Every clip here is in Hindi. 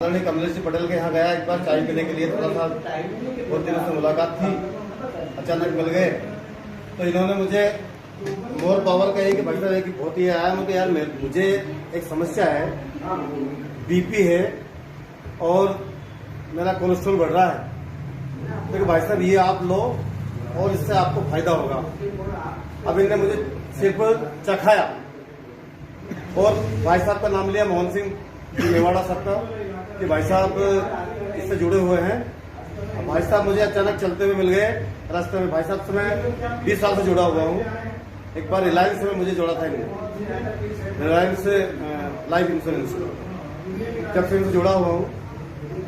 कमलेश जी पटेल के यहाँ गया एक बार चाय पीने के लिए, थोड़ा सा बहुत दिनों से मुलाकात थी, अचानक मिल गए। तो इन्होंने मुझे मोर पावर का एक भाई साहब एक बहुत ही आया मुझे, यार मुझे एक समस्या है, बीपी है और मेरा कोलेस्ट्रॉल बढ़ रहा है। तो भाई साहब ये आप लो और इससे आपको फायदा होगा। अब इन्होंने मुझे सिर्फ चखाया और भाई साहब का नाम लिया, मोहन सिंह मेवाड़ा साहब का, कि भाई साहब इससे जुड़े हुए हैं। अब भाई साहब मुझे अचानक चलते हुए मिल गए रास्ते में। भाई साहब से मैं 20 साल से जुड़ा हुआ हूँ। एक बार रिलायंस में मुझे जोड़ा था इन्होंने, रिलायंस से लाइफ इंश्योरेंस, जब से इनसे जुड़ा हुआ हूँ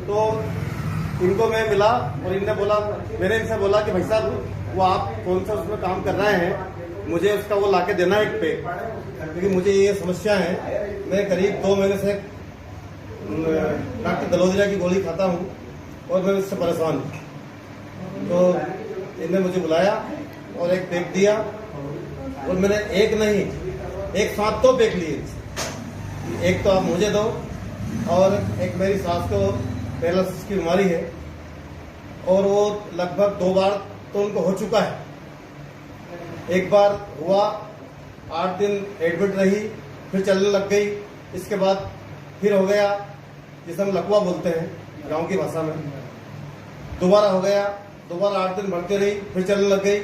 तो इनको मैं मिला और इनने बोला, मैंने इनसे बोला कि भाई साहब वो आप कौन सा उसमें काम कर रहे हैं, मुझे उसका वो लाके देना एक पे, क्योंकि मुझे ये समस्या है। मैं करीब 2 महीने से डॉक्टर दलोदिया की गोली खाता हूँ और मैं इससे परेशान हूँ। तो इन्होंने मुझे बुलाया और एक पैक दिया और मैंने एक नहीं, एक साथ 2 पैक लिए। एक तो आप मुझे दो और एक मेरी सास को पैरालिसिस की बीमारी है और वो लगभग 2 बार तो उनको हो चुका है। एक बार हुआ, 8 दिन एडमिट रही, फिर चलने लग गई। इसके बाद फिर हो गया, जिसे हम लकवा बोलते हैं गांव की भाषा में, दोबारा हो गया, दोबारा 8 दिन बढ़ती रही, फिर चलने लग गई।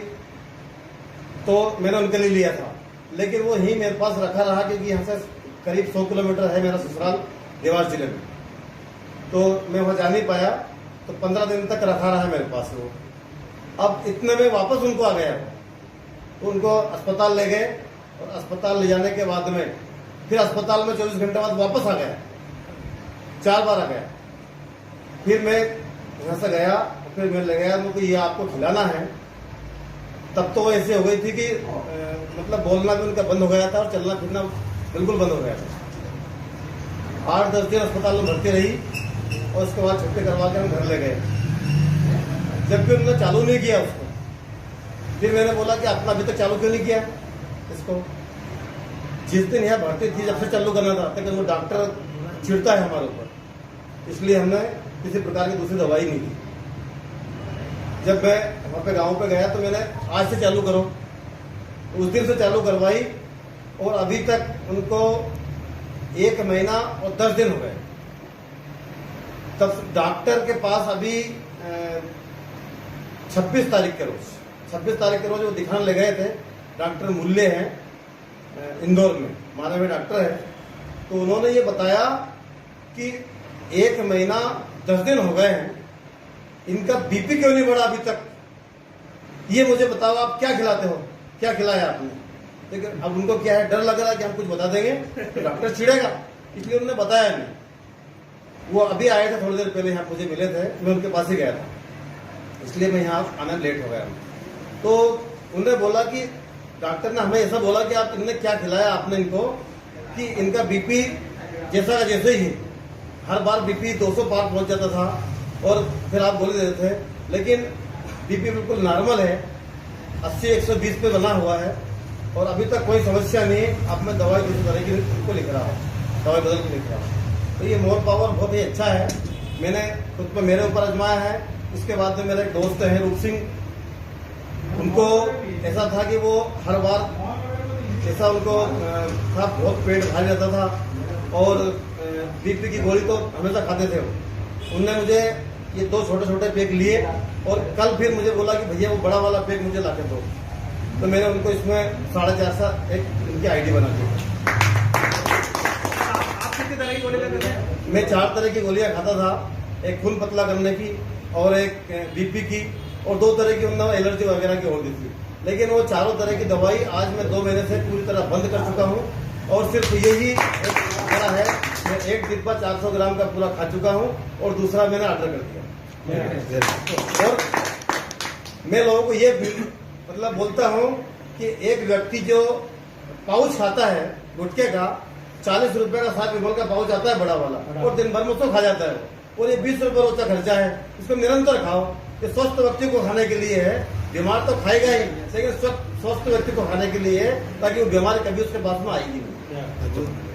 तो मैंने उनके लिए लिया था, लेकिन वो ही मेरे पास रखा रहा, क्योंकि यहाँ से करीब 100 किलोमीटर है मेरा ससुराल देवास जिले में। तो मैं वहां जा नहीं पाया, तो 15 दिन तक रखा रहा मेरे पास वो। अब इतने में वापस उनको आ गया, तो उनको अस्पताल ले गए और अस्पताल ले जाने के बाद में फिर अस्पताल में 24 घंटे बाद वापस आ गया, 4 बार आ गया। फिर मैं यहाँ से गया, फिर मैं ले गया उनको, ये आपको खिलाना है। तब तो वो ऐसे हो गई थी कि मतलब बोलना भी उनका बंद हो गया था और चलना फिरना बिल्कुल बंद हो गया था। 8-10 दिन अस्पताल में भर्ती रही और उसके बाद छुट्टी करवा के हम घर ले गए। जब भी उन्होंने चालू नहीं किया उसको, फिर मैंने बोला कि आपने अभी तक चालू क्यों नहीं किया इसको। जिस दिन यहाँ भर्ती थी, जब से चालू करना था, तक वो डॉक्टर चिढ़ता है हमारे ऊपर, इसलिए हमने किसी प्रकार की दूसरी दवाई नहीं दी। जब मैं वहाँ पे गांव पे गया तो मैंने आज से चालू करो, उस दिन से चालू करवाई और अभी तक उनको 1 महीना और 10 दिन हो गए। तब डॉक्टर के पास अभी 26 तारीख के रोज वो दिखाने ले गए थे। डॉक्टर मूल्य हैं इंदौर में, मानवीय डॉक्टर है। तो उन्होंने ये बताया कि 1 महीना 10 दिन हो गए हैं, इनका बीपी क्यों नहीं बढ़ा अभी तक, ये मुझे बताओ, आप क्या खिलाते हो, क्या खिलाया आपने। लेकिन अब उनको क्या है, डर लग रहा है कि हम कुछ बता देंगे तो डॉक्टर चिढ़ेगा, इसलिए उन्होंने बताया नहीं। वो अभी आए थे थोड़ी देर पहले, यहाँ मुझे मिले थे, मैं उनके पास ही गया था, इसलिए मैं यहाँ आना लेट हो गया। तो उन्होंने बोला कि डॉक्टर ने हमें ऐसा बोला कि आप इनने क्या खिलाया आपने इनको, कि इनका बीपी जैसा का जैसे ही, हर बार बीपी 200 पार पहुंच जाता था और फिर आप गोली देते थे, लेकिन बीपी बिल्कुल नॉर्मल है, 80-120 पे बना हुआ है और अभी तक कोई समस्या नहीं। अब मैं दवाई दूसरी तरह की उनको लिख रहा हूँ, दवाई बदल के लिख रहा हूँ। तो ये मोर पावर बहुत ही अच्छा है, मैंने खुद पे मेरे ऊपर आजमाया है। इसके बाद में मेरे एक दोस्त हैं रूप सिंह, उनको ऐसा था कि वो हर बार ऐसा उनको था, बहुत पेट भारी रहता था और बीपी की गोली तो हमेशा खाते थे। उनने मुझे ये 2 छोटे पैक लिए और कल फिर मुझे बोला कि भैया वो बड़ा वाला पैक मुझे ला के दो। तो मैंने उनको इसमें 4.5 एक उनकी आईडी बना दी। आप कितनी तरह की गोली लेते थे? मैं 4 तरह की गोलियां खाता था, एक खून पतला करने की और एक बीपी की और 2 तरह की उन्होंने एलर्जी वगैरह की होती थी। लेकिन वो 4 तरह की दवाई आज मैं 2 महीने से पूरी तरह बंद कर चुका हूँ और सिर्फ यही मेरा है, मैं 1 डिब्बा 400 ग्राम का पूरा खा चुका हूँ और दूसरा मैंने ऑर्डर कर दिया। और मैं लोगों को ये मतलब बोलता हूँ कि एक व्यक्ति जो पाउच खाता है गुटखे का, 40 रुपए का 7 एमएल का पाउच आता है बड़ा वाला, और दिन भर में उसको खा जाता है, और ये 20 रुपए रोज का खर्चा है। इसको निरंतर खाओ, ये स्वस्थ व्यक्ति को खाने के लिए है, बीमार तो खाएगा ही, लेकिन स्वस्थ व्यक्ति को खाने के लिए है, ताकि वो बीमारी कभी उसके पास में आएगी नहीं।